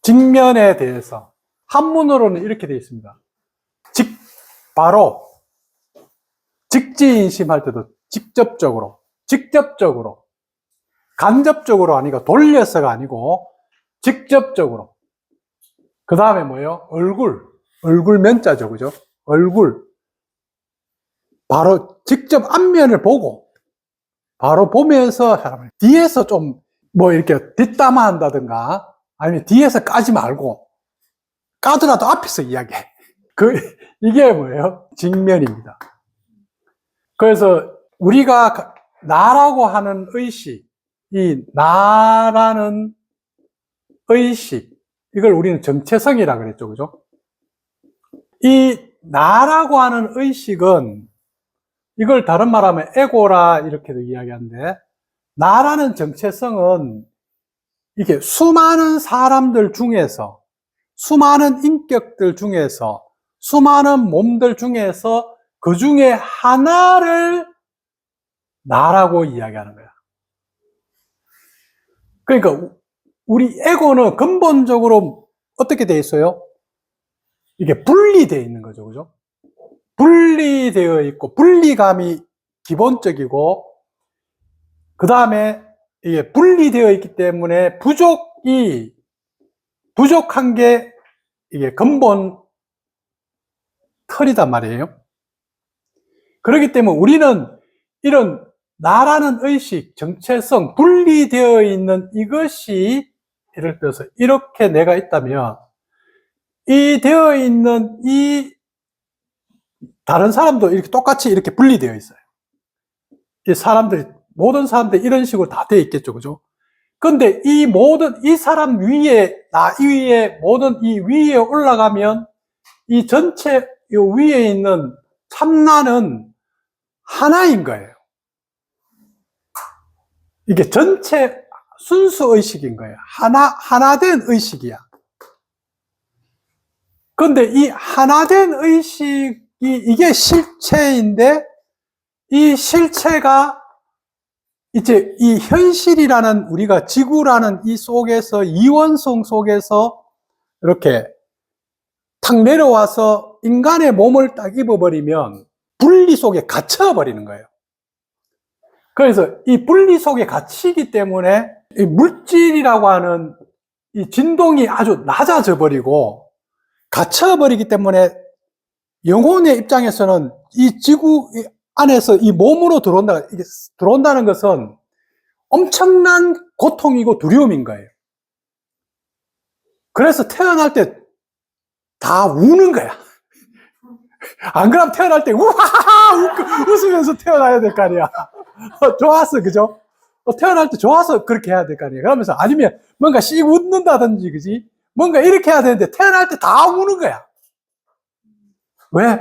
직면에 대해서 한문으로는 이렇게 되어 있습니다. 바로 직지인심할 때도 직접적으로, 간접적으로 아니고 돌려서가 아니고 직접적으로. 그 다음에 뭐예요? 얼굴 면자죠, 그죠? 얼굴. 바로 직접 앞면을 보고 바로 보면서 사람을 뒤에서 좀 뭐 이렇게 뒷담화한다든가 아니면 뒤에서 까지 말고 까더라도 앞에서 이야기해. 이게 뭐예요? 직면입니다. 그래서 우리가 나라고 하는 의식, 이 나라는 의식, 이걸 우리는 정체성이라고 그랬죠, 그죠? 이 나라고 하는 의식은 이걸 다른 말하면 에고라 이렇게도 이야기하는데, 나라는 정체성은 이게 수많은 사람들 중에서, 수많은 인격들 중에서, 수많은 몸들 중에서 그 중에 하나를 나라고 이야기하는 거야. 그러니까 우리 에고는 근본적으로 어떻게 돼 있어요? 이게 분리되어 있는 거죠, 그죠? 분리되어 있고, 분리감이 기본적이고, 그 다음에 이게 분리되어 있기 때문에 부족한 게 이게 근본 털이단 말이에요. 그렇기 때문에 우리는 이런 나라는 의식, 정체성, 분리되어 있는 이것이 예를 들어서 이렇게 내가 있다면 이 되어 있는 이 다른 사람도 이렇게 똑같이 이렇게 분리되어 있어요. 모든 사람들이 이런 식으로 다 되어 있겠죠, 그죠? 근데 이 사람 위에, 나 위에, 모든 이 위에 올라가면 이 전체 이 위에 있는 참나는 하나인 거예요. 이게 전체 순수 의식인 거예요. 하나된 의식이야. 근데 이 하나된 의식이 이게 실체인데 이 실체가 이제 이 현실이라는 우리가 지구라는 이 속에서 이원성 속에서 이렇게 탁 내려와서 인간의 몸을 딱 입어버리면 분리 속에 갇혀버리는 거예요. 그래서 이 분리 속에 갇히기 때문에 이 물질이라고 하는 이 진동이 아주 낮아져 버리고 갇혀버리기 때문에 영혼의 입장에서는 이 지구 안에서 이 몸으로 들어온다는 것은 엄청난 고통이고 두려움인 거예요. 그래서 태어날 때 다 우는 거야. 안 그러면 태어날 때 우하하하 웃으면서 태어나야 될 거 아니야. 좋았어, 그죠? 태어날 때 좋아서 그렇게 해야 될 거 아니에요. 그러면서 아니면 뭔가 씩 웃는다든지, 그지? 뭔가 이렇게 해야 되는데 태어날 때 다 우는 거야. 왜?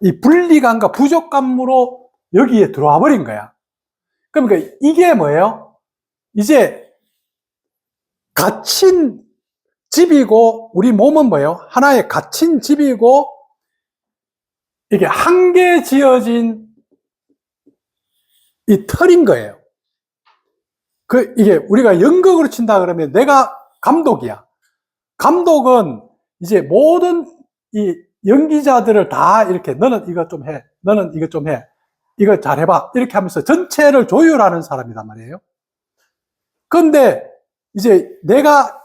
이 분리감과 부족감으로 여기에 들어와 버린 거야. 그러니까 이게 뭐예요? 이제 갇힌 집이고, 우리 몸은 뭐예요? 하나의 갇힌 집이고, 이게 한개 지어진 이 털인 거예요. 이게 우리가 연극으로 친다 그러면 내가 감독이야. 감독은 이제 모든 이 연기자들을 다 이렇게 너는 이거 좀 해. 너는 이거 좀 해. 이거 잘 해봐. 이렇게 하면서 전체를 조율하는 사람이란 말이에요. 근데 이제 내가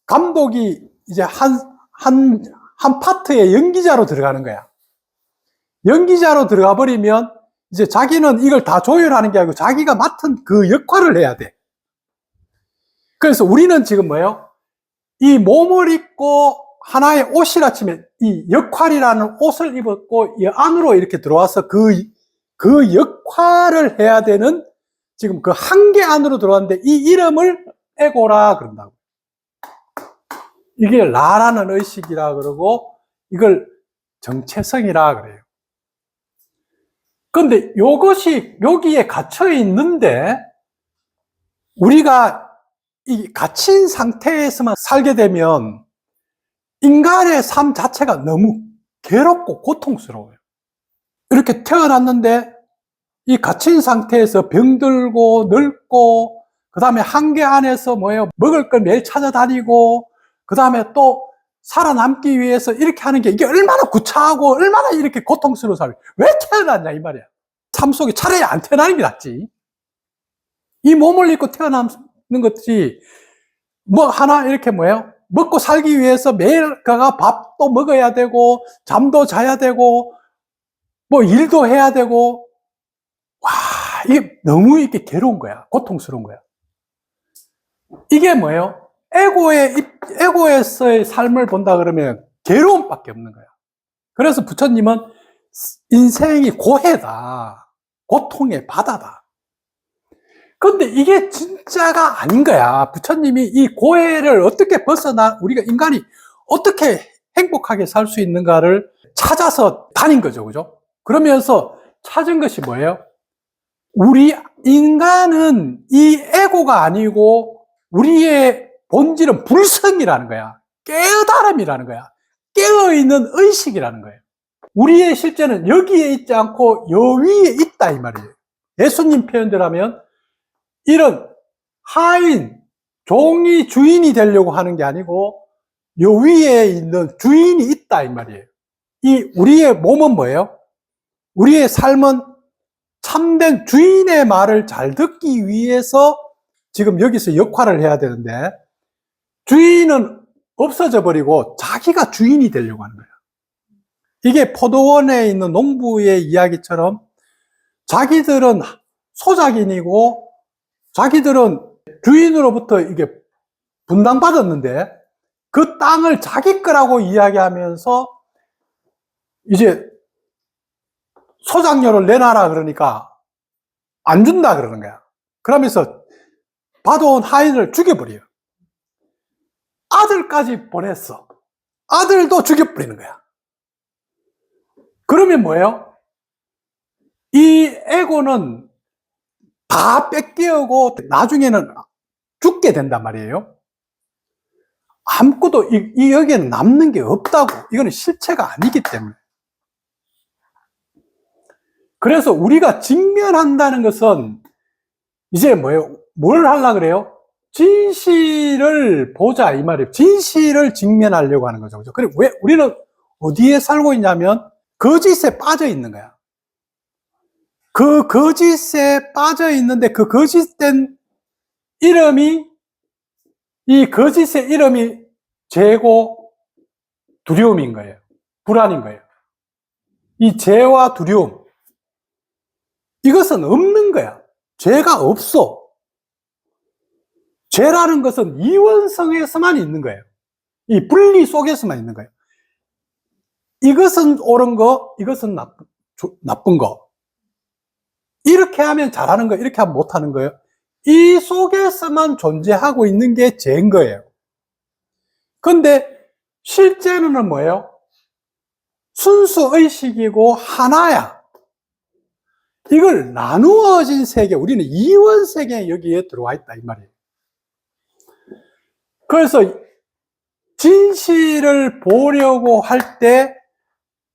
감독이 이제 한 파트에 연기자로 들어가는 거야. 연기자로 들어가 버리면 이제 자기는 이걸 다 조율하는 게 아니고 자기가 맡은 그 역할을 해야 돼. 그래서 우리는 지금 뭐예요? 이 몸을 입고 하나의 옷이라 치면 이 역할이라는 옷을 입었고 이 안으로 이렇게 들어와서 그 역할을 해야 되는 지금 그 한계 안으로 들어왔는데 이 이름을 에고라 그런다고. 이게 나라는 의식이라 그러고 이걸 정체성이라 그래요. 근데 이것이 여기에 갇혀 있는데 우리가 이 갇힌 상태에서만 살게 되면 인간의 삶 자체가 너무 괴롭고 고통스러워요. 이렇게 태어났는데 이 갇힌 상태에서 병들고 늙고 그 다음에 한계 안에서 뭐예요? 먹을 걸 매일 찾아다니고, 그 다음에 또 살아남기 위해서 이렇게 하는 게 이게 얼마나 구차하고 얼마나 이렇게 고통스러운 삶이 왜 태어났냐 이 말이야. 삶 속에 차라리 안 태어나는 게 낫지. 이 몸을 입고 태어나는 것이 뭐 하나 이렇게 뭐예요? 먹고 살기 위해서 매일 가가 밥도 먹어야 되고 잠도 자야 되고 뭐 일도 해야 되고, 와, 이게 너무 이렇게 괴로운 거야. 고통스러운 거야. 이게 뭐예요? 에고에서의 삶을 본다 그러면 괴로움밖에 없는 거야. 그래서 부처님은 인생이 고해다. 고통의 바다다. 근데 이게 진짜가 아닌 거야. 부처님이 이 고해를 어떻게 우리가 인간이 어떻게 행복하게 살 수 있는가를 찾아서 다닌 거죠. 그죠? 그러면서 찾은 것이 뭐예요? 우리 인간은 이 에고가 아니고 우리의 본질은 불성이라는 거야. 깨달음이라는 거야. 깨어있는 의식이라는 거예요. 우리의 실제는 여기에 있지 않고 여 위에 있다 이 말이에요. 예수님 표현대로 하면 이런 하인, 종이 주인이 되려고 하는 게 아니고 여 위에 있는 주인이 있다 이 말이에요. 이 우리의 몸은 뭐예요? 우리의 삶은 참된 주인의 말을 잘 듣기 위해서 지금 여기서 역할을 해야 되는데 주인은 없어져 버리고 자기가 주인이 되려고 하는 거예요. 이게 포도원에 있는 농부의 이야기처럼 자기들은 소작인이고 자기들은 주인으로부터 이게 분당받았는데 그 땅을 자기 거라고 이야기하면서 이제 소작료를 내놔라 그러니까 안 준다 그러는 거야. 그러면서 받아온 하인을 죽여버려요. 아들까지 보냈어. 아들도 죽여버리는 거야. 그러면 뭐예요? 이 에고는 다 뺏기고 나중에는 죽게 된단 말이에요. 아무것도 여기에는 남는 게 없다고. 이거는 실체가 아니기 때문에. 그래서 우리가 직면한다는 것은 이제 뭐예요? 뭘 하려고 그래요? 진실을 보자 이 말이에요. 진실을 직면하려고 하는 거죠. 그리고 왜 우리는 어디에 살고 있냐면 거짓에 빠져 있는 거야. 그 거짓에 빠져 있는데 그 거짓된 이름이 이 거짓의 이름이 죄고 두려움인 거예요. 불안인 거예요. 이 죄와 두려움 이것은 없는 거야. 죄가 없어. 죄라는 것은 이원성에서만 있는 거예요. 이 분리 속에서만 있는 거예요. 이것은 옳은 거, 이것은 나쁜 거. 이렇게 하면 잘하는 거, 이렇게 하면 못하는 거예요. 이 속에서만 존재하고 있는 게 죄인 거예요. 근데 실제는 뭐예요? 순수 의식이고 하나야. 이걸 나누어진 세계, 우리는 이원 세계에 여기에 들어와 있다 이 말이에요. 그래서 진실을 보려고 할 때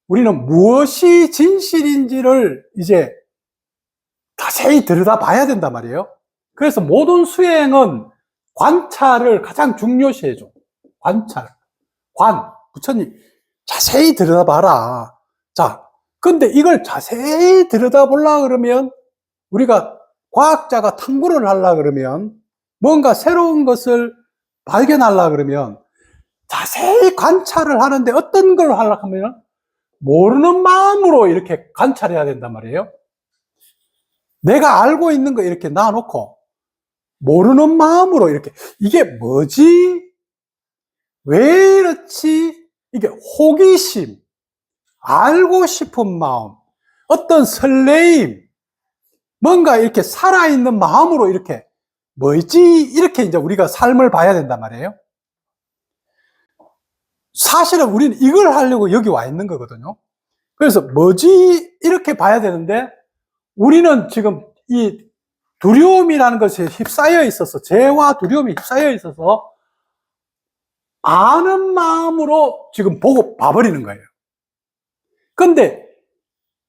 우리는 무엇이 진실인지를 이제 자세히 들여다봐야 된단 말이에요. 그래서 모든 수행은 관찰을 가장 중요시해줘. 관찰. 부처님 자세히 들여다봐라. 자, 근데 이걸 자세히 들여다보려고 그러면 우리가 과학자가 탐구를 하려고 그러면 뭔가 새로운 것을 발견하려고 그러면 자세히 관찰을 하는데 어떤 걸 하려고 하면 모르는 마음으로 이렇게 관찰해야 된단 말이에요. 내가 알고 있는 거 이렇게 놔놓고 모르는 마음으로 이렇게 이게 뭐지? 왜 이렇지? 이게 호기심, 알고 싶은 마음, 어떤 설레임, 뭔가 이렇게 살아있는 마음으로 이렇게 뭐지? 이렇게 이제 우리가 삶을 봐야 된단 말이에요. 사실은 우리는 이걸 하려고 여기 와 있는 거거든요. 그래서 뭐지? 이렇게 봐야 되는데 우리는 지금 이 두려움이라는 것에 휩싸여 있어서 죄와 두려움이 휩싸여 있어서 아는 마음으로 지금 보고 봐버리는 거예요. 근데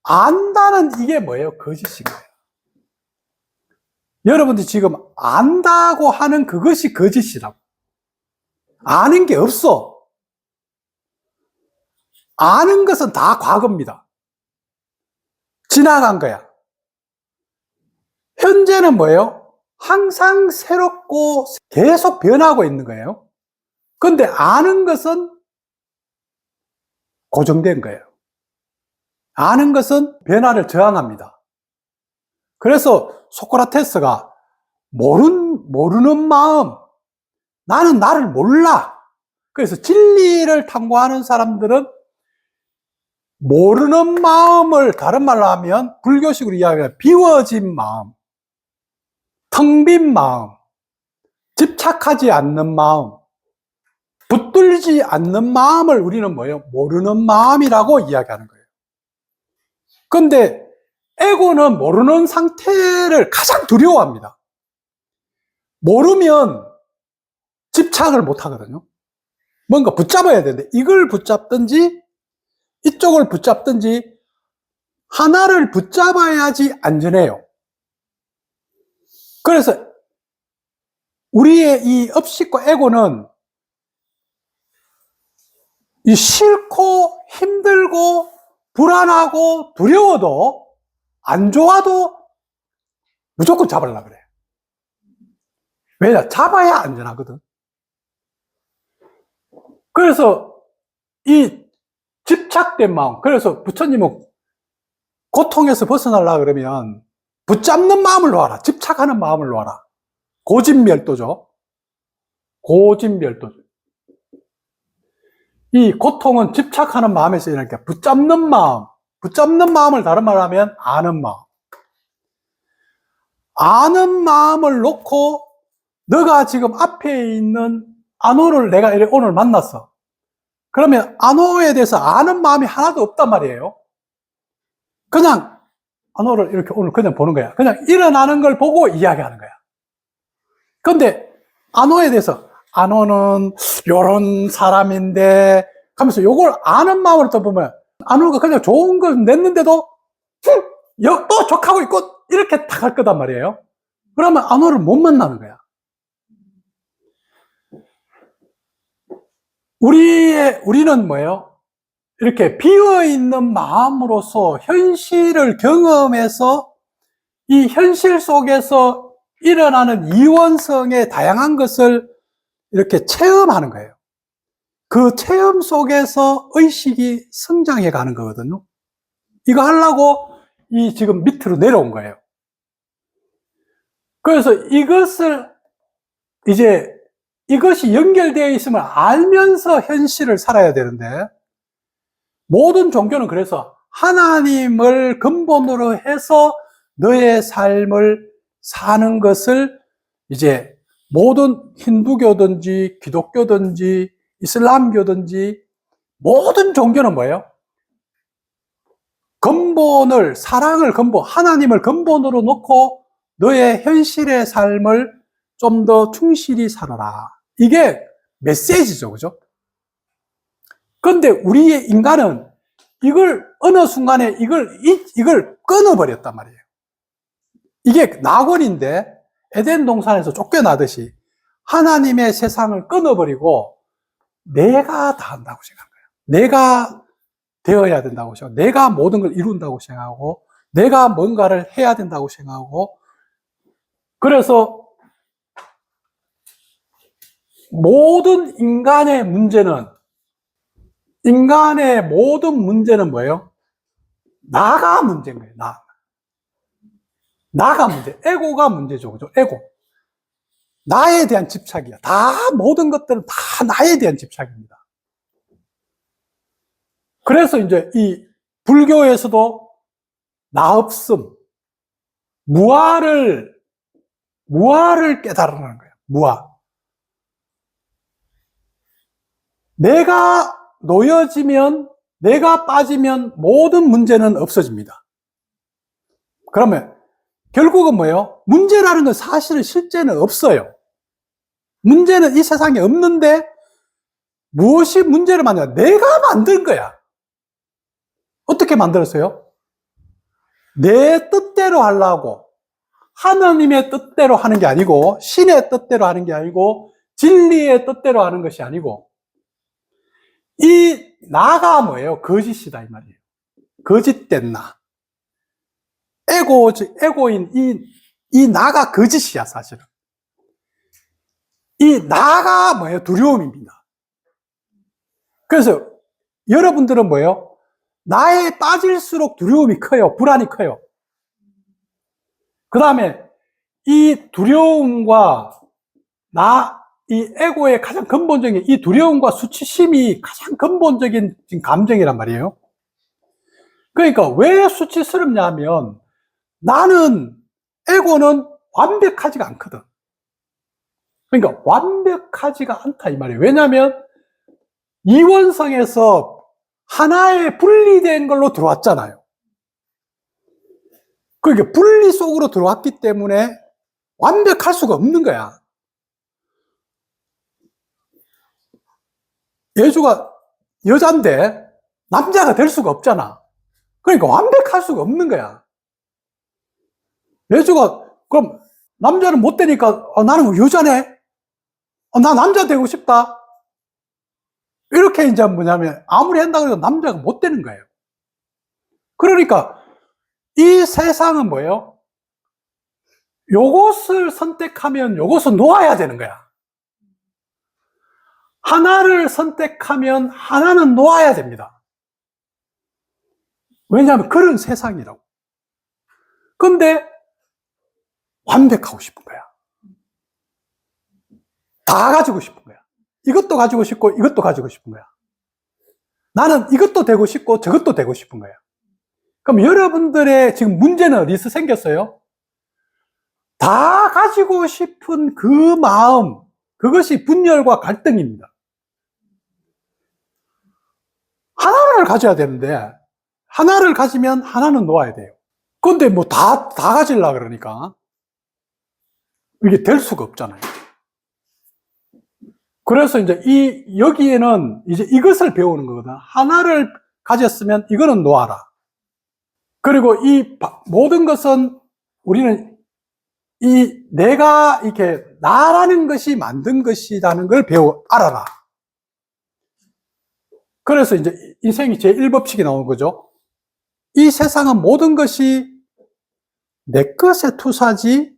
안다는 이게 뭐예요? 거짓인 거예요. 여러분들이 지금 안다고 하는 그것이 거짓이라고. 아는 게 없어. 아는 것은 다 과거입니다. 지나간 거야. 현재는 뭐예요? 항상 새롭고 계속 변하고 있는 거예요. 근데 아는 것은 고정된 거예요. 아는 것은 변화를 저항합니다. 그래서 소크라테스가 모르는 마음, 나는 나를 몰라. 그래서 진리를 탐구하는 사람들은 모르는 마음을 다른 말로 하면 불교식으로 이야기하면 비워진 마음, 텅 빈 마음, 집착하지 않는 마음, 붙들지 않는 마음을 우리는 뭐예요? 모르는 마음이라고 이야기하는 거예요. 근데 에고는 모르는 상태를 가장 두려워합니다. 모르면 집착을 못 하거든요. 뭔가 붙잡아야 되는데 이걸 붙잡든지 이쪽을 붙잡든지 하나를 붙잡아야지 안전해요. 그래서 우리의 이 업식과 에고는 이 싫고 힘들고 불안하고 두려워도 안 좋아도 무조건 잡으려고 그래요. 왜냐? 잡아야 안전하거든. 그래서 이 집착된 마음, 그래서 부처님은 고통에서 벗어나려고 그러면 붙잡는 마음을 놓아라. 집착하는 마음을 놓아라. 고집멸도죠. 고집멸도죠. 이 고통은 집착하는 마음에서 일어나니까 붙잡는 마음을 다른 말로 하면 아는 마음. 아는 마음을 놓고 너가 지금 앞에 있는 안호를 내가 오늘 만났어. 그러면 안호에 대해서 아는 마음이 하나도 없단 말이에요. 그냥 안호를 이렇게 오늘 그냥 보는 거야. 그냥 일어나는 걸 보고 이야기하는 거야. 근데 안호에 대해서 안호는 요런 사람인데 하면서 요걸 아는 마음으로 또 보면 안호가 그냥 좋은 걸 냈는데도 또 족하고 있고 이렇게 탁 할 거단 말이에요. 그러면 안호를 못 만나는 거야. 우리는 뭐예요? 이렇게 비어있는 마음으로서 현실을 경험해서 이 현실 속에서 일어나는 이원성의 다양한 것을 이렇게 체험하는 거예요. 그 체험 속에서 의식이 성장해 가는 거거든요. 이거 하려고 이 지금 밑으로 내려온 거예요. 그래서 이것이 연결되어 있으면 알면서 현실을 살아야 되는데, 모든 종교는 그래서 하나님을 근본으로 해서 너의 삶을 사는 것을 이제 모든 힌두교든지 기독교든지 이슬람교든지 모든 종교는 뭐예요? 사랑을 하나님을 근본으로 놓고 너의 현실의 삶을 좀 더 충실히 살아라. 이게 메시지죠, 그죠? 그런데 우리의 인간은 어느 순간에 이걸 끊어버렸단 말이에요. 이게 낙원인데 에덴 동산에서 쫓겨나듯이 하나님의 세상을 끊어버리고 내가 다 한다고 생각한 거예요. 내가 되어야 된다고 생각하고, 내가 모든 걸 이룬다고 생각하고, 내가 뭔가를 해야 된다고 생각하고, 그래서 모든 인간의 모든 문제는 뭐예요? 나가 문제인 거예요. 나가 문제. 에고가 문제죠. 그죠? 에고. 나에 대한 집착이야. 모든 것들은 다 나에 대한 집착입니다. 그래서 이제 이 불교에서도 나 없음, 무아를 깨달으라는 거예요. 무아. 내가 놓여지면, 내가 빠지면 모든 문제는 없어집니다. 그러면 결국은 뭐예요? 문제라는 건 사실은 실제는 없어요. 문제는 이 세상에 없는데 무엇이 문제를 만드냐? 내가 만든 거야. 어떻게 만들었어요? 내 뜻대로 하려고 하나님의 뜻대로 하는 게 아니고, 신의 뜻대로 하는 게 아니고, 진리의 뜻대로 하는 것이 아니고, 이 나가 뭐예요? 거짓이다 이 말이에요. 거짓된 나. 에고인 이 나가 거짓이야 사실은. 이 나가 뭐예요? 두려움입니다. 그래서 여러분들은 뭐예요? 나에 빠질수록 두려움이 커요. 불안이 커요. 그 다음에 이 두려움과 이 에고의 가장 근본적인 이 두려움과 수치심이 가장 근본적인 감정이란 말이에요. 그러니까 왜 수치스럽냐 하면 나는, 에고는 완벽하지가 않거든. 그러니까 완벽하지가 않다 이 말이에요. 왜냐하면 이원성에서 하나에 분리된 걸로 들어왔잖아요. 그러니까 분리 속으로 들어왔기 때문에 완벽할 수가 없는 거야. 예주가 여잔데 남자가 될 수가 없잖아. 그러니까 완벽할 수가 없는 거야. 예주가 그럼 남자는 못 되니까 나는 여자네. 나 남자 되고 싶다. 이렇게 이제 뭐냐면 아무리 한다고 해도 남자가 못 되는 거예요. 그러니까 이 세상은 뭐예요? 요것을 선택하면 요것을 놓아야 되는 거야. 하나를 선택하면 하나는 놓아야 됩니다. 왜냐하면 그런 세상이라고. 근데 완벽하고 싶은 거야. 다 가지고 싶은 거야. 이것도 가지고 싶고 이것도 가지고 싶은 거야. 나는 이것도 되고 싶고 저것도 되고 싶은 거야. 그럼 여러분들의 지금 문제는 어디서 생겼어요? 다 가지고 싶은 그 마음, 그것이 분열과 갈등입니다. 하나를 가져야 되는데 하나를 가지면 하나는 놓아야 돼요. 근데 뭐 다 가지려고 그러니까 이게 될 수가 없잖아요. 그래서 이제 여기에는 이제 이것을 배우는 거거든. 하나를 가졌으면 이거는 놓아라. 그리고 이 모든 것은 우리는 내가 이렇게 나라는 것이 만든 것이라는 걸 알아라. 그래서 이제 인생이 제1법칙이 나오는 거죠. 이 세상은 모든 것이 내 것에 투사지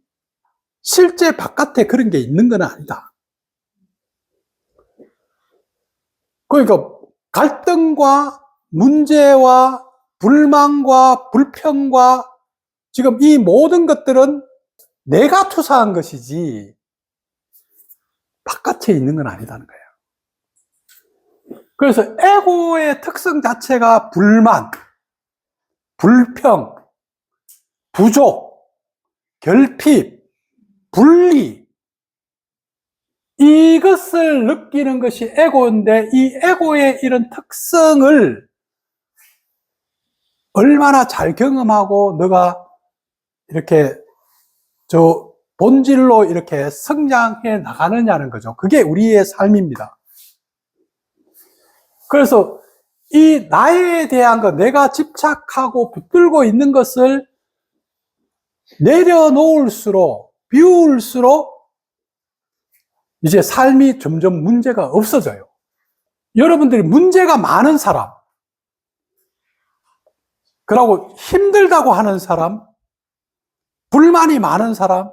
실제 바깥에 그런 게 있는 건 아니다. 그러니까 갈등과 문제와 불만과 불평과 지금 이 모든 것들은 내가 투사한 것이지 바깥에 있는 건 아니다는 거예요. 그래서 에고의 특성 자체가 불만, 불평, 부족, 결핍, 분리, 이것을 느끼는 것이 에고인데 이 에고의 이런 특성을 얼마나 잘 경험하고 너가 이렇게 본질로 이렇게 성장해 나가느냐는 거죠. 그게 우리의 삶입니다. 그래서 이 나에 대한 것, 내가 집착하고 붙들고 있는 것을 내려놓을수록, 비울수록 이제 삶이 점점 문제가 없어져요. 여러분들이 문제가 많은 사람, 그리고 힘들다고 하는 사람, 불만이 많은 사람,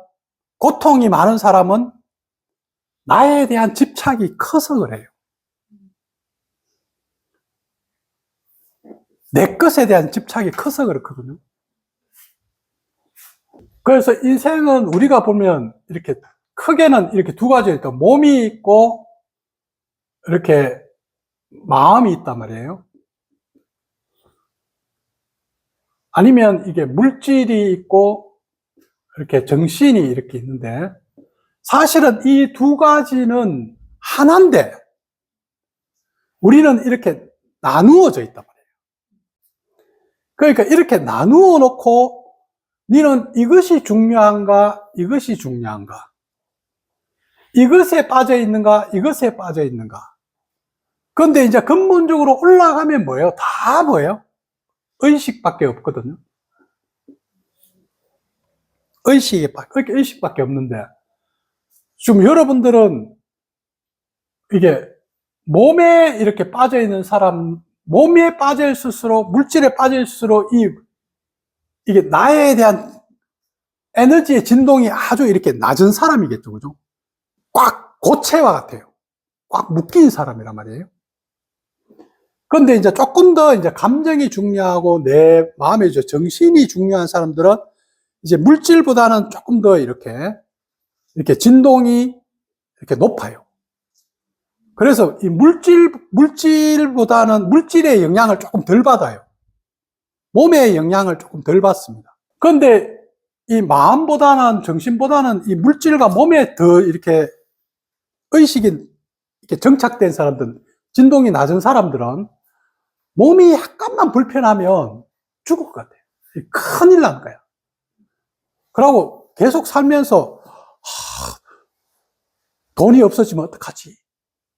고통이 많은 사람은 나에 대한 집착이 커서 그래요. 내 것에 대한 집착이 커서 그렇거든요. 그래서 인생은 우리가 보면 이렇게 크게는 이렇게 두 가지 있다. 몸이 있고 이렇게 마음이 있단 말이에요. 아니면 이게 물질이 있고 이렇게 정신이 이렇게 있는데 사실은 이 두 가지는 하나인데 우리는 이렇게 나누어져 있단 말이에요. 그러니까 이렇게 나누어 놓고 너는 이것이 중요한가 이것이 중요한가, 이것에 빠져 있는가 이것에 빠져 있는가. 그런데 이제 근본적으로 올라가면 뭐예요? 다 뭐예요? 의식밖에 없거든요. 의식밖에 없는데, 지금 여러분들은 이게 몸에 이렇게 빠져 있는 사람, 몸에 빠져 있을수록, 물질에 빠져 있을수록 이게 나에 대한 에너지의 진동이 아주 이렇게 낮은 사람이겠죠. 그죠? 꽉 고체와 같아요. 꽉 묶인 사람이란 말이에요. 그런데 이제 조금 더 이제 감정이 중요하고 내 마음의 정신이 중요한 사람들은 이제 물질보다는 조금 더 이렇게 진동이 이렇게 높아요. 그래서 이 물질보다는 물질의 영향을 조금 덜 받아요. 몸의 영향을 조금 덜 받습니다. 그런데 이 마음보다는, 정신보다는 이 물질과 몸에 더 이렇게 의식이 이렇게 정착된 사람들, 진동이 낮은 사람들은 몸이 약간만 불편하면 죽을 것 같아요. 큰일 난 거야. 그러고 계속 살면서, 돈이 없어지면 어떡하지?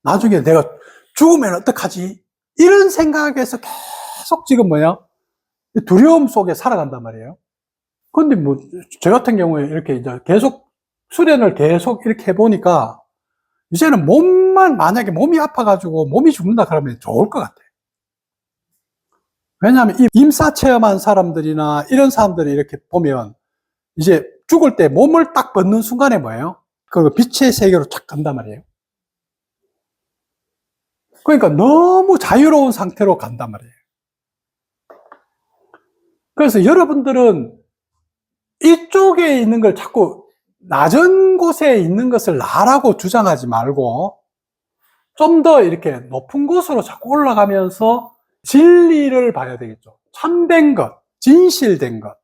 나중에 내가 죽으면 어떡하지? 이런 생각에서 계속 지금 두려움 속에 살아간단 말이에요. 근데 저 같은 경우에 이렇게 이제 계속 수련을 계속 이렇게 해보니까 이제는 만약에 몸이 아파가지고 몸이 죽는다 그러면 좋을 것 같아요. 왜냐하면 이 임사 체험한 사람들이나 이런 사람들이 이렇게 보면 이제 죽을 때 몸을 딱 벗는 순간에 그리고 빛의 세계로 착 간단 말이에요. 그러니까 너무 자유로운 상태로 간단 말이에요. 그래서 여러분들은 이쪽에 있는 걸 자꾸 낮은 곳에 있는 것을 나라고 주장하지 말고 좀 더 이렇게 높은 곳으로 자꾸 올라가면서 진리를 봐야 되겠죠. 참된 것, 진실된 것.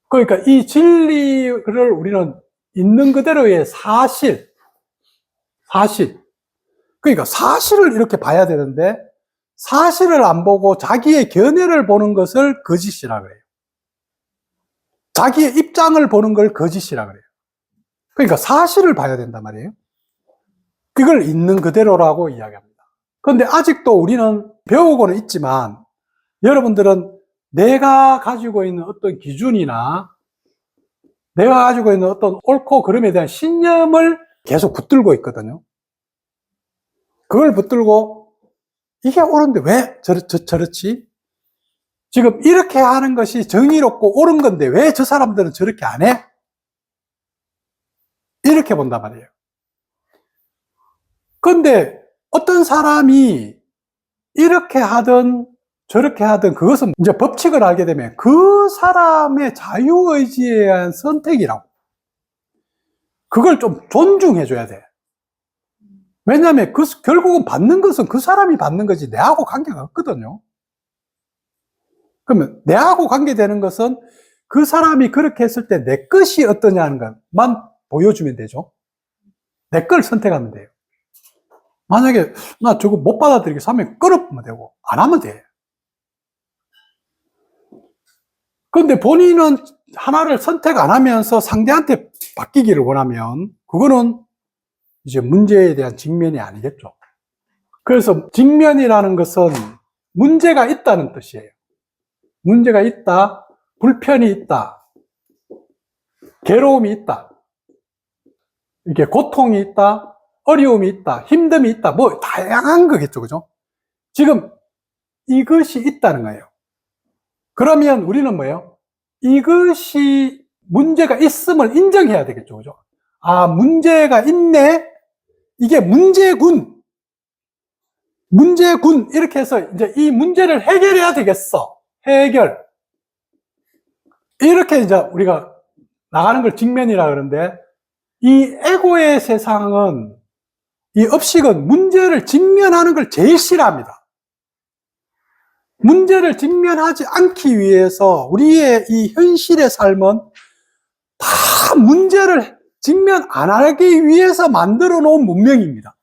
그러니까 이 진리를 우리는 있는 그대로의 사실. 그러니까 사실을 이렇게 봐야 되는데 사실을 안 보고 자기의 견해를 보는 것을 거짓이라 그래요. 자기의 입장을 보는 걸 거짓이라 그래요. 그러니까 사실을 봐야 된단 말이에요. 그걸 있는 그대로라고 이야기합니다. 그런데 아직도 우리는 배우고는 있지만 여러분들은 내가 가지고 있는 어떤 기준이나 내가 가지고 있는 어떤 옳고 그름에 대한 신념을 계속 붙들고 있거든요. 그걸 붙들고 이게 옳은데 왜 저렇지? 지금 이렇게 하는 것이 정의롭고 옳은 건데 왜 저 사람들은 저렇게 안 해? 이렇게 본단 말이에요. 그런데 어떤 사람이 이렇게 하든 저렇게 하든 그것은 이제 법칙을 알게 되면 그 사람의 자유의지에 의한 선택이라고. 그걸 좀 존중해줘야 돼. 왜냐하면 결국은 받는 것은 그 사람이 받는 거지 내하고 관계가 없거든요. 그러면 내하고 관계되는 것은 그 사람이 그렇게 했을 때 내 것이 어떠냐는 것만 보여주면 되죠. 내 걸 선택하면 돼요. 만약에 나 저거 못 받아들이겠어 하면 끊어보면 되고 안 하면 돼. 그런데 본인은 하나를 선택 안 하면서 상대한테 바뀌기를 원하면 그거는 이제 문제에 대한 직면이 아니겠죠. 그래서 직면이라는 것은 문제가 있다는 뜻이에요. 문제가 있다, 불편이 있다, 괴로움이 있다, 이게 고통이 있다, 어려움이 있다, 힘듦이 있다, 다양한 거겠죠. 그죠? 지금 이것이 있다는 거예요. 그러면 우리는 이것이 문제가 있음을 인정해야 되겠죠. 그죠? 아, 문제가 있네? 이게 문제군. 이렇게 해서 이제 이 문제를 해결해야 되겠어. 해결. 이렇게 이제 우리가 나가는 걸 직면이라 그러는데 이 에고의 세상은 이 업식은 문제를 직면하는 걸 제일 싫어합니다. 문제를 직면하지 않기 위해서 우리의 이 현실의 삶은 다 문제를 직면 안 하기 위해서 만들어 놓은 문명입니다.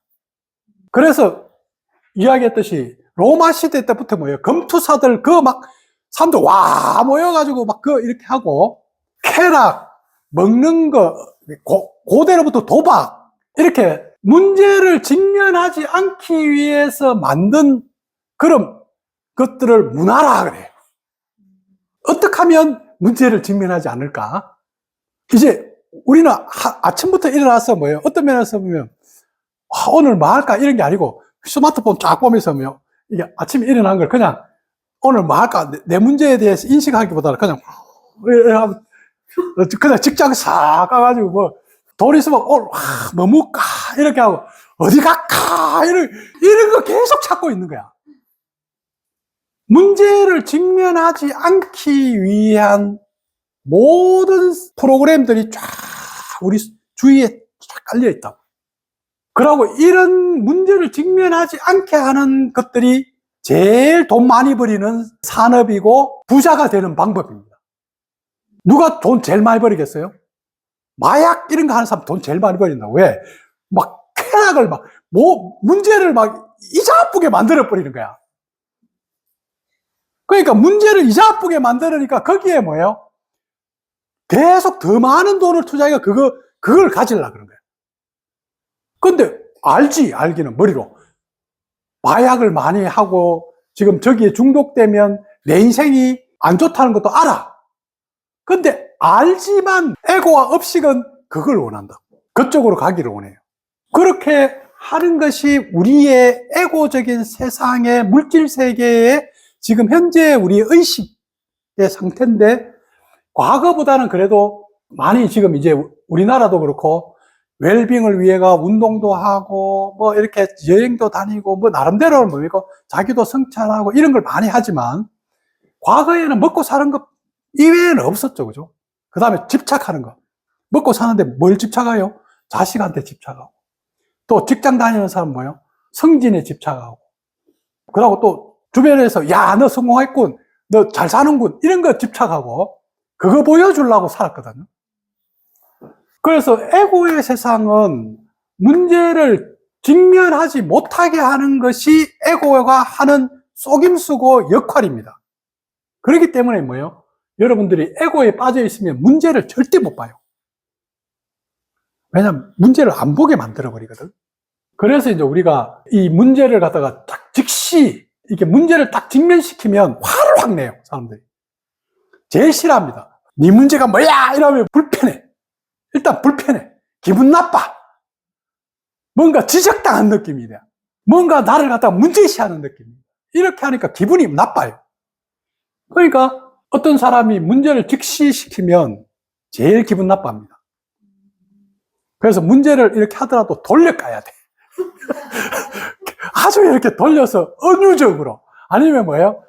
그래서 이야기했듯이 로마 시대 때부터 검투사들 사람들 모여가지고 이렇게 하고 쾌락, 먹는 거, 고대로부터 도박 이렇게 문제를 직면하지 않기 위해서 만든 그런 것들을 문화라 그래요. 어떻게 하면 문제를 직면하지 않을까? 이제 우리는 아침부터 일어나서 뭐예요? 어떤 면에서 보면, 오늘 뭐 할까? 이런 게 아니고, 스마트폰 쫙 보면서 뭐요? 이게 아침에 일어난 걸 그냥, 오늘 뭐 할까? 내 문제에 대해서 인식하기보다는 그냥 직장 싹 가가지고 돈 있으면 오늘 뭐 먹까? 이렇게 하고, 어디 갈까? 이런 거 계속 찾고 있는 거야. 문제를 직면하지 않기 위한 모든 프로그램들이 쫙 우리 주위에 쫙 깔려 있다. 그러고 이런 문제를 직면하지 않게 하는 것들이 제일 돈 많이 버리는 산업이고 부자가 되는 방법입니다. 누가 돈 제일 많이 버리겠어요? 마약 이런 거 하는 사람 돈 제일 많이 버린다. 왜? 쾌락을 문제를 이자 아프게 만들어 버리는 거야. 그러니까 문제를 이자 아프게 만들으니까 거기에 뭐예요? 계속 더 많은 돈을 투자해가 그걸 가지려고 그런 거야. 근데 알기는 머리로. 마약을 많이 하고 지금 저기에 중독되면 내 인생이 안 좋다는 것도 알아. 근데 알지만 에고와 업식은 그걸 원한다. 그쪽으로 가기를 원해요. 그렇게 하는 것이 우리의 에고적인 세상의 물질 세계의 지금 현재 우리의 의식의 상태인데, 과거보다는 그래도 많이 지금 이제 우리나라도 그렇고 웰빙을 위해가 운동도 하고 이렇게 여행도 다니고 나름대로는 뭡니까? 자기도 성찰하고 이런 걸 많이 하지만, 과거에는 먹고 사는 것 이외에는 없었죠. 그죠? 그 다음에 집착하는 거. 먹고 사는데 뭘 집착해요? 자식한테 집착하고. 또 직장 다니는 사람 뭐예요? 성진에 집착하고. 그러고 또 주변에서 야, 너 성공했군. 너 잘 사는군. 이런 거 집착하고. 그거 보여주려고 살았거든요. 그래서 에고의 세상은 문제를 직면하지 못하게 하는 것이 에고가 하는 속임수고 역할입니다. 그렇기 때문에 뭐예요? 여러분들이 에고에 빠져 있으면 문제를 절대 못 봐요. 왜냐하면 문제를 안 보게 만들어버리거든. 그래서 이제 우리가 이 문제를 갖다가 딱 즉시 이렇게 문제를 딱 직면시키면 화를 확 내요, 사람들이. 제일 싫어합니다. 네 문제가 뭐야? 이러면 불편해. 일단 불편해. 기분 나빠. 뭔가 지적당한 느낌이 돼. 뭔가 나를 갖다가 문제시하는 느낌이. 이렇게 하니까 기분이 나빠요. 그러니까 어떤 사람이 문제를 직시시키면 제일 기분 나빠합니다. 그래서 문제를 이렇게 하더라도 돌려가야 돼. 아주 이렇게 돌려서 은유적으로. 아니면 뭐예요?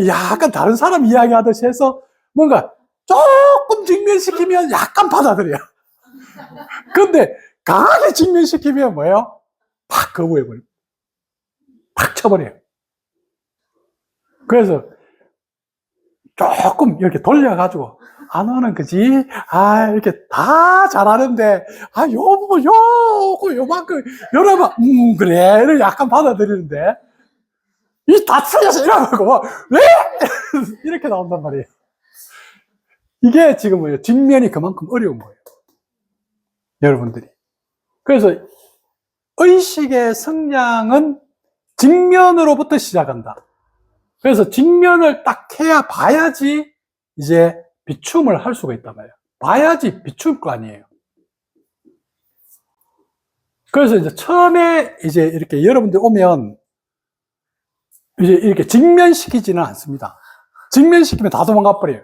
약간 다른 사람 이야기 하듯이 해서 뭔가 조금 직면시키면 약간 받아들여요. 근데 강하게 직면시키면 뭐예요? 팍 거부해버려요. 팍 쳐버려요. 그래서 조금 이렇게 돌려가지고, 너는 그지? 이렇게 다 잘하는데, 요만큼, 요러면, 그래. 이렇게 약간 받아들이는데, 다 틀려서 이러고, 왜? 이렇게 나온단 말이에요. 이게 지금 뭐예요? 직면이 그만큼 어려운 거예요. 여러분들이. 그래서 의식의 성장은 직면으로부터 시작한다. 그래서 직면을 딱 해야 봐야지 이제 비춤을 할 수가 있단 말이에요. 봐야지 비출 거 아니에요. 그래서 이제 처음에 이제 이렇게 여러분들 오면 이제 이렇게 직면시키지는 않습니다. 직면시키면 다 도망가 버려요.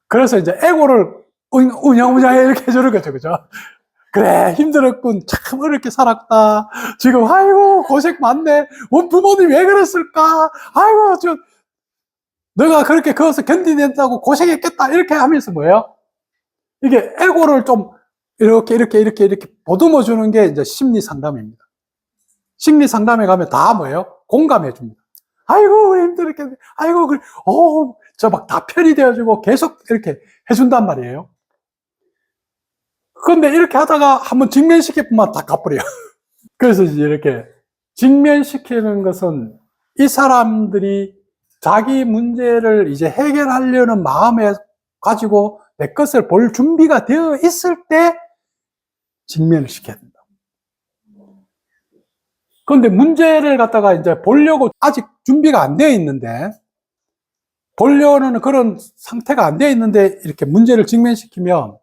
그래서 이제 에고를 우냐우냐 이렇게 해주는 거죠. 그죠? 그래, 힘들었군. 참 어렵게 살았다. 지금, 아이고, 고생 많네. 부모님 왜 그랬을까? 아이고, 너가 그렇게 거기서 견디낸다고 고생했겠다. 이렇게 하면서 뭐예요? 이게 에고를 좀 이렇게 보듬어 주는 게 이제 심리 상담입니다. 심리 상담에 가면 다 뭐예요? 공감해 줍니다. 아이고, 왜 힘들었겠네. 아이고, 그래. 저 막 다 편이 되어주고 계속 이렇게 해준단 말이에요. 그런데 이렇게 하다가 한번 직면시키면 다 가버려요. 그래서 이제 이렇게 직면시키는 것은 이 사람들이 자기 문제를 이제 해결하려는 마음에 가지고 내 것을 볼 준비가 되어 있을 때 직면을 시켜야 된다. 그런데 문제를 갖다가 이제 보려고 아직 준비가 안 되어 있는데 보려는 그런 상태가 안 되어 있는데 이렇게 문제를 직면시키면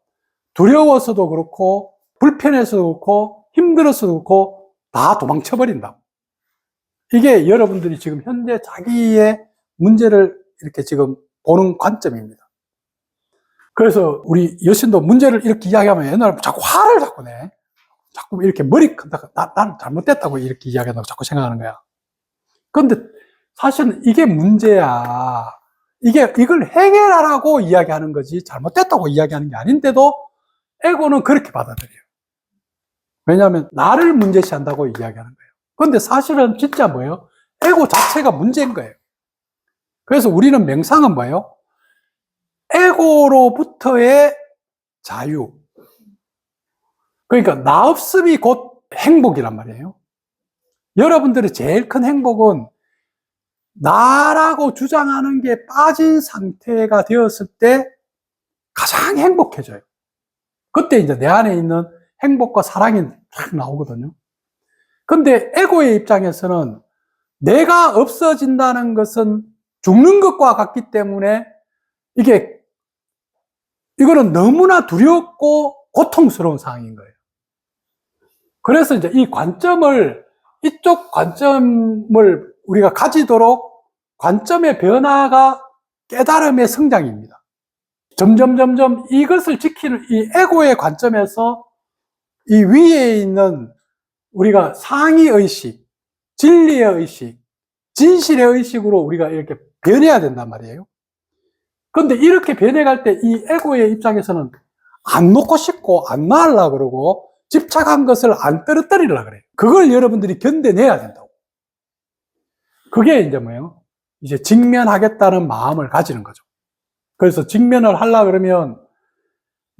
두려워서도 그렇고 불편해서도 그렇고 힘들어서도 그렇고 다 도망쳐 버린다. 이게 여러분들이 지금 현재 자기의 문제를 이렇게 지금 보는 관점입니다. 그래서 우리 여신도 문제를 이렇게 이야기하면 옛날에 자꾸 화를 자꾸 내. 자꾸 이렇게 머리 큰다고, 나는 잘못됐다고 이렇게 이야기한다고 자꾸 생각하는 거야. 그런데 사실은 이게 문제야. 이걸 해결하라고 이야기하는 거지, 잘못됐다고 이야기하는 게 아닌데도 에고는 그렇게 받아들여요. 왜냐하면 나를 문제시한다고 이야기하는 거예요. 그런데 사실은 진짜 뭐예요? 에고 자체가 문제인 거예요. 그래서 우리는 명상은 뭐예요? 에고로부터의 자유. 그러니까 나 없음이 곧 행복이란 말이에요. 여러분들의 제일 큰 행복은 나라고 주장하는 게 빠진 상태가 되었을 때 가장 행복해져요. 그때 이제 내 안에 있는 행복과 사랑이 쫙 나오거든요. 근데 에고의 입장에서는 내가 없어진다는 것은 죽는 것과 같기 때문에 이거는 너무나 두렵고 고통스러운 상황인 거예요. 그래서 이제 이쪽 관점을 우리가 가지도록 관점의 변화가 깨달음의 성장입니다. 점점 이것을 지키는 이 에고의 관점에서 이 위에 있는 우리가 상위의식, 진리의 의식, 진실의 의식으로 우리가 이렇게 변해야 된단 말이에요. 그런데 이렇게 변해갈 때 이 에고의 입장에서는 안 놓고 싶고 안 놔하려고 그러고 집착한 것을 안 떨어뜨리려고 그래요. 그걸 여러분들이 견뎌내야 된다고. 그게 이제 뭐예요? 이제 직면하겠다는 마음을 가지는 거죠. 그래서 직면을 하려고 그러면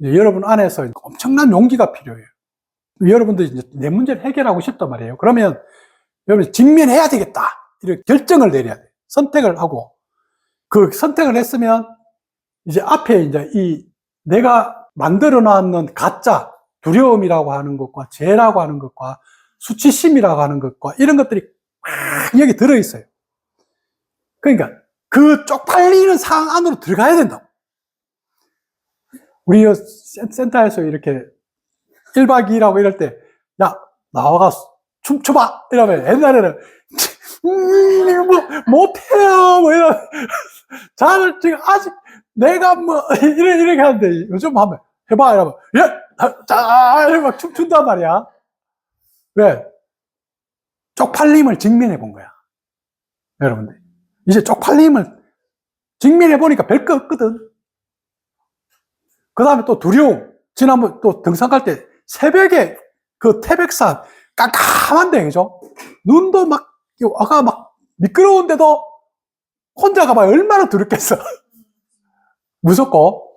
여러분 안에서 엄청난 용기가 필요해요. 여러분들이 이제 내 문제를 해결하고 싶단 말이에요. 그러면 여러분이 직면해야 되겠다. 이렇게 결정을 내려야 돼요. 선택을 하고. 그 선택을 했으면 이제 앞에 이제 내가 만들어 놨는 가짜, 두려움이라고 하는 것과 죄라고 하는 것과 수치심이라고 하는 것과 이런 것들이 막 여기 들어있어요. 그러니까 그 쪽팔리는 상황 안으로 들어가야 된다고. 우리 센터에서 이렇게 1박 2일하고 이럴 때, 야, 나와가 춤춰봐! 이러면 옛날에는, 못해요! 뭐 이런. 잘, 지금 아직 내가 이렇게 하는데 요즘 하면, 해봐! 이러면, 자, 막 춤춘단 말이야. 왜? 쪽팔림을 직면해 본 거야. 여러분들. 이제 쪽팔림을 직면해 보니까 별거 없거든. 그 다음에 또 두려움. 지난번 또 등산 갈 때 새벽에 그 태백산 깜깜한데, 그죠? 눈도 아까 미끄러운데도 혼자 가봐야 얼마나 두렵겠어. 무섭고.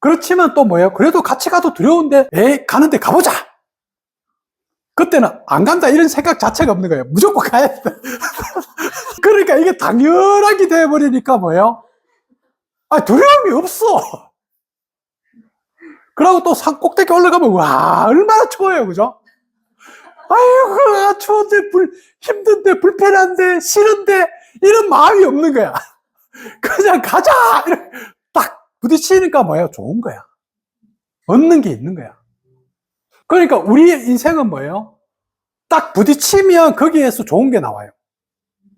그렇지만 또 뭐예요? 그래도 같이 가도 두려운데, 가는데 가보자! 그때는 안 간다 이런 생각 자체가 없는 거예요. 무조건 가야 돼. 그러니까 이게 당연하게 돼버리니까 뭐예요? 두려움이 없어. 그러고 또 산 꼭대기 올라가면, 와, 얼마나 추워요, 그죠? 아이고, 추운데, 힘든데, 불편한데, 싫은데, 이런 마음이 없는 거야. 그냥 가자! 이렇게 딱 부딪히니까 뭐예요? 좋은 거야. 얻는 게 있는 거야. 그러니까 우리의 인생은 뭐예요? 딱 부딪히면 거기에서 좋은 게 나와요.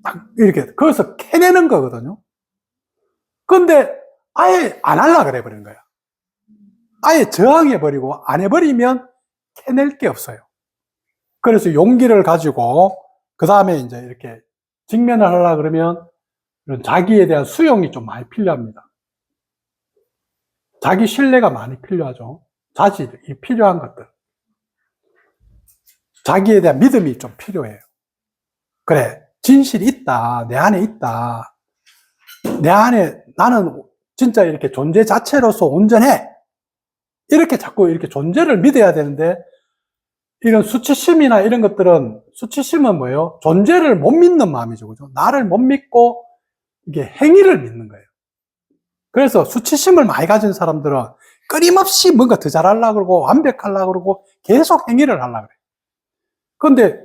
딱 이렇게. 거기서 캐내는 거거든요. 근데 아예 안 하려고 그래 버리는 거야. 아예 저항해버리고 안 해버리면 캐낼 게 없어요. 그래서 용기를 가지고 그 다음에 이제 이렇게 직면을 하려고 그러면 이런 자기에 대한 수용이 좀 많이 필요합니다. 자기 신뢰가 많이 필요하죠. 자질이 필요한 것들. 자기에 대한 믿음이 좀 필요해요. 그래, 진실이 있다. 내 안에 있다. 내 안에 나는 진짜 이렇게 존재 자체로서 온전해. 이렇게 자꾸 이렇게 존재를 믿어야 되는데, 이런 수치심이나 이런 것들은, 수치심은 뭐예요? 존재를 못 믿는 마음이죠. 그죠? 나를 못 믿고, 이게 행위를 믿는 거예요. 그래서 수치심을 많이 가진 사람들은 끊임없이 뭔가 더 잘하려고 그러고, 완벽하려고 그러고, 계속 행위를 하려고 그래요. 그런데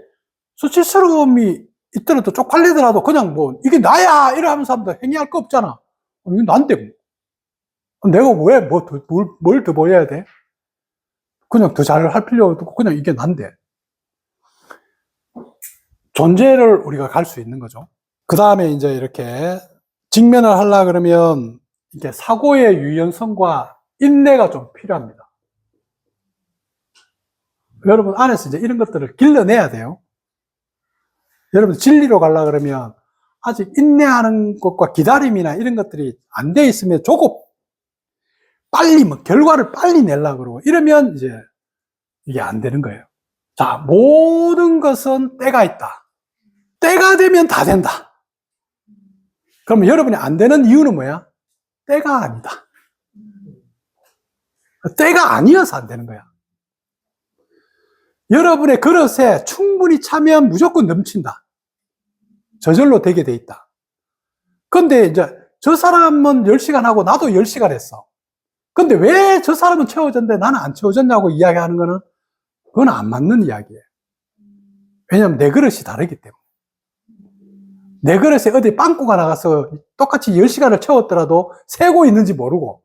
수치스러움이 있더라도 쪽팔리더라도 그냥 이게 나야! 이러면서 하면 행위할 거 없잖아. 이거 난데. 내가 왜, 뭘 더 보여야 돼? 그냥 더 잘 할 필요 없고, 그냥 이게 난데. 존재를 우리가 갈 수 있는 거죠. 그 다음에 이제 이렇게 직면을 하려 그러면 이게 사고의 유연성과 인내가 좀 필요합니다. 여러분 안에서 이제 이런 것들을 길러내야 돼요. 여러분 진리로 가려 그러면 아직 인내하는 것과 기다림이나 이런 것들이 안 돼 있으면 조금 빨리 뭐 결과를 빨리 내려고 그러고 이러면 이제 이게 안 되는 거예요. 자, 모든 것은 때가 있다. 때가 되면 다 된다. 그러면 여러분이 안 되는 이유는 뭐야? 때가 아니다. 때가 아니어서 안 되는 거야. 여러분의 그릇에 충분히 차면 무조건 넘친다. 저절로 되게 돼 있다. 근데 이제 저 사람은 10시간 하고 나도 10시간 했어. 근데 왜 저 사람은 채워졌는데 나는 안 채워졌냐고 이야기하는 거는 그건 안 맞는 이야기예요. 왜냐하면 내 그릇이 다르기 때문에. 내 그릇에 어디 빵꾸가 나가서 똑같이 10시간을 채웠더라도 새고 있는지 모르고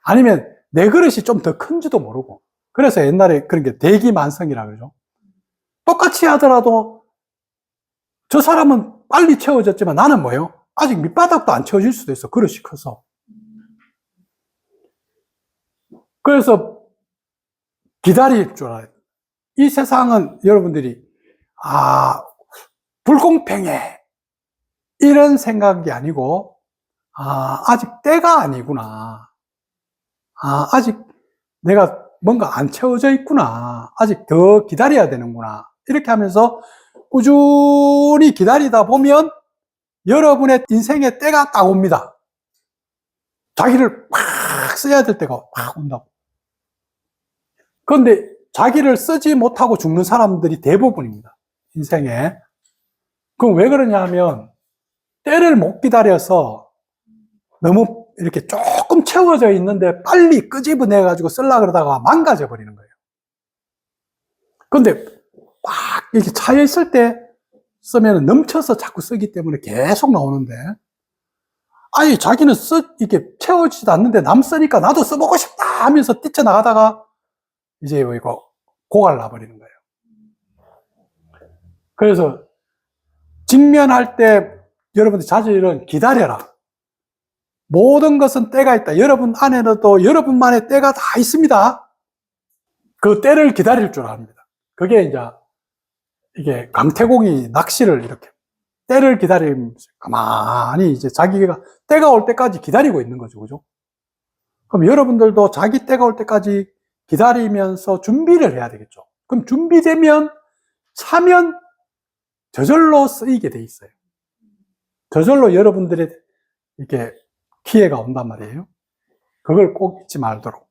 아니면 내 그릇이 좀 더 큰지도 모르고 그래서 옛날에 그런 게 대기만성이라 그러죠. 똑같이 하더라도 저 사람은 빨리 채워졌지만 나는 뭐예요? 아직 밑바닥도 안 채워질 수도 있어. 그릇이 커서. 그래서 기다릴 줄 알아요. 이 세상은 여러분들이 불공평해 이런 생각이 아니고 아직 때가 아니구나. 아직 내가 뭔가 안 채워져 있구나. 아직 더 기다려야 되는구나. 이렇게 하면서 꾸준히 기다리다 보면 여러분의 인생의 때가 딱 옵니다. 자기를 팍 써야 될 때가 팍 온다고. 그런데 자기를 쓰지 못하고 죽는 사람들이 대부분입니다. 인생에. 그럼 왜 그러냐 하면 때를 못 기다려서 너무 이렇게 조금 채워져 있는데 빨리 끄집어내가지고 쓰려고 그러다가 망가져 버리는 거예요. 그런데 막 이렇게 차여있을 때 쓰면 넘쳐서 자꾸 쓰기 때문에 계속 나오는데 아니 자기는 이렇게 채워지지도 않는데 남 쓰니까 나도 써보고 싶다 하면서 뛰쳐나가다가 이제 이거 고갈 나버리는 거예요. 그래서 직면할 때 여러분들 자주 이런 기다려라. 모든 것은 때가 있다. 여러분 안에도 여러분만의 때가 다 있습니다. 그 때를 기다릴 줄 압니다. 그게 이제 이게 강태공이 낚시를 이렇게 때를 기다리면서 가만히 이제 자기가 때가 올 때까지 기다리고 있는 거죠. 그죠? 그럼 여러분들도 자기 때가 올 때까지 기다리면서 준비를 해야 되겠죠. 그럼 준비되면 차면 저절로 쓰이게 돼 있어요. 저절로 여러분들의 이렇게 기회가 온단 말이에요. 그걸 꼭 잊지 말도록.